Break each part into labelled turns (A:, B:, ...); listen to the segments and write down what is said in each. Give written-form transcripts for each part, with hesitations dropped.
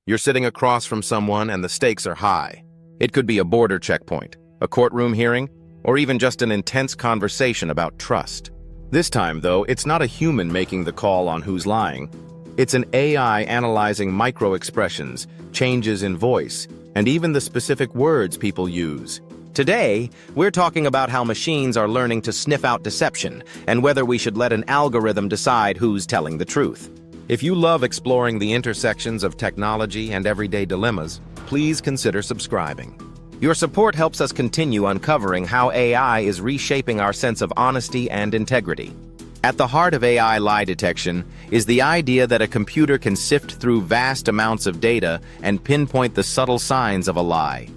A: You're sitting across from someone and the stakes are high. It could be a border checkpoint, a courtroom hearing, or even just an intense conversation about trust. This time, though, it's not a human making the call on who's lying. It's an AI analyzing micro-expressions, changes in voice, and even the specific words people use. Today, we're talking about how machines are learning to sniff out deception and whether we should let an algorithm decide who's telling the truth. If you love exploring the intersections of technology and everyday dilemmas, please consider subscribing. Your support helps us continue uncovering how AI is reshaping our sense of honesty and integrity. At the heart of AI lie detection is the idea that a computer can sift through vast amounts of data and pinpoint the subtle signs of a lie.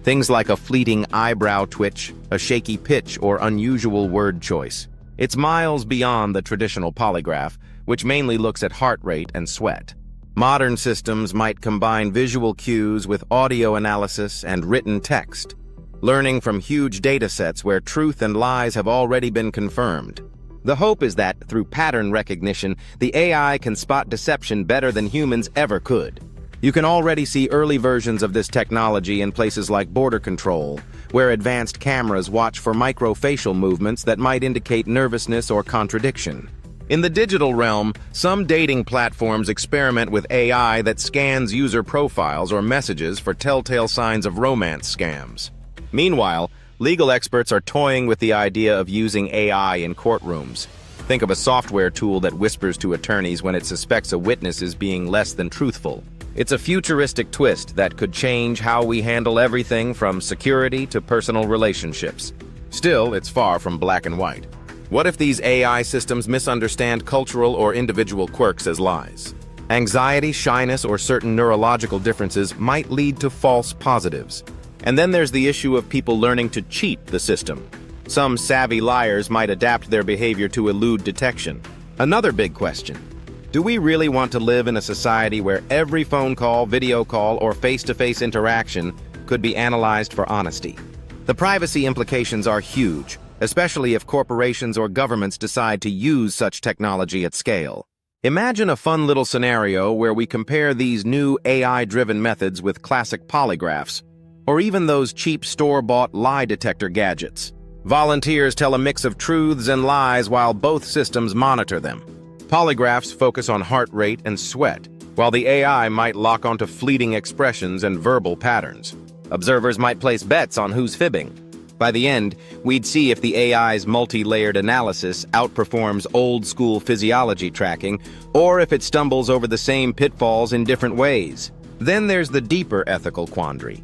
A: Things like a fleeting eyebrow twitch, a shaky pitch, or unusual word choice. It's miles beyond the traditional polygraph, which mainly looks at heart rate and sweat. Modern systems might combine visual cues with audio analysis and written text, learning from huge datasets where truth and lies have already been confirmed. The hope is that, through pattern recognition, the AI can spot deception better than humans ever could. You can already see early versions of this technology in places like border control, where advanced cameras watch for microfacial movements that might indicate nervousness or contradiction. In the digital realm, some dating platforms experiment with AI that scans user profiles or messages for telltale signs of romance scams. Meanwhile, legal experts are toying with the idea of using AI in courtrooms. Think of a software tool that whispers to attorneys when it suspects a witness is being less than truthful. It's a futuristic twist that could change how we handle everything from security to personal relationships. Still, it's far from black and white. What if these AI systems misunderstand cultural or individual quirks as lies? Anxiety, shyness, or certain neurological differences might lead to false positives. And then there's the issue of people learning to cheat the system. Some savvy liars might adapt their behavior to elude detection. Another big question: do we really want to live in a society where every phone call, video call, or face-to-face interaction could be analyzed for honesty? The privacy implications are huge, especially if corporations or governments decide to use such technology at scale. Imagine a fun little scenario where we compare these new AI-driven methods with classic polygraphs, or even those cheap store-bought lie detector gadgets. Volunteers tell a mix of truths and lies while both systems monitor them. Polygraphs focus on heart rate and sweat, while the AI might lock onto fleeting expressions and verbal patterns. Observers might place bets on who's fibbing. By the end, we'd see if the AI's multi-layered analysis outperforms old-school physiology tracking, or if it stumbles over the same pitfalls in different ways. Then there's the deeper ethical quandary.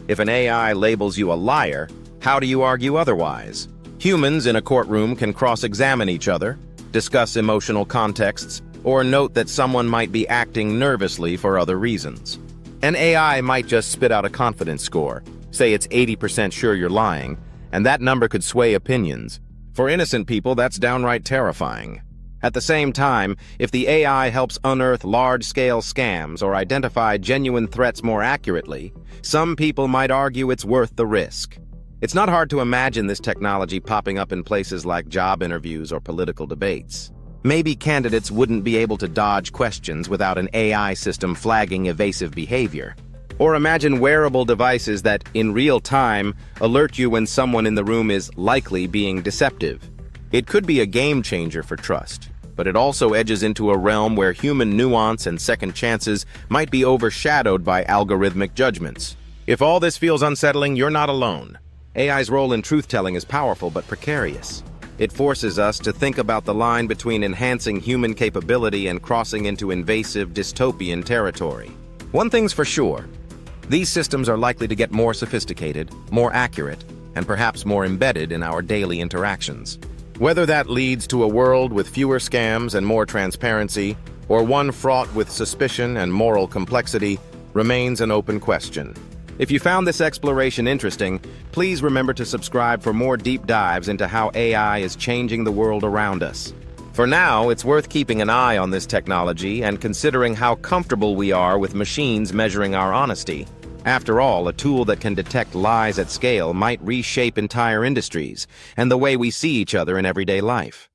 A: If an AI labels you a liar, how do you argue otherwise? Humans in a courtroom can cross-examine each other, discuss emotional contexts, or note that someone might be acting nervously for other reasons. An AI might just spit out a confidence score, say it's 80% sure you're lying, and that number could sway opinions. For innocent people, that's downright terrifying. At the same time, if the AI helps unearth large-scale scams or identify genuine threats more accurately, some people might argue it's worth the risk. It's not hard to imagine this technology popping up in places like job interviews or political debates. Maybe candidates wouldn't be able to dodge questions without an AI system flagging evasive behavior. Or imagine wearable devices that, in real time, alert you when someone in the room is likely being deceptive. It could be a game changer for trust, but it also edges into a realm where human nuance and second chances might be overshadowed by algorithmic judgments. If all this feels unsettling, you're not alone. AI's role in truth-telling is powerful but precarious. It forces us to think about the line between enhancing human capability and crossing into invasive dystopian territory. One thing's for sure: these systems are likely to get more sophisticated, more accurate, and perhaps more embedded in our daily interactions. Whether that leads to a world with fewer scams and more transparency, or one fraught with suspicion and moral complexity, remains an open question. If you found this exploration interesting, please remember to subscribe for more deep dives into how AI is changing the world around us. For now, it's worth keeping an eye on this technology and considering how comfortable we are with machines measuring our honesty. After all, a tool that can detect lies at scale might reshape entire industries and the way we see each other in everyday life.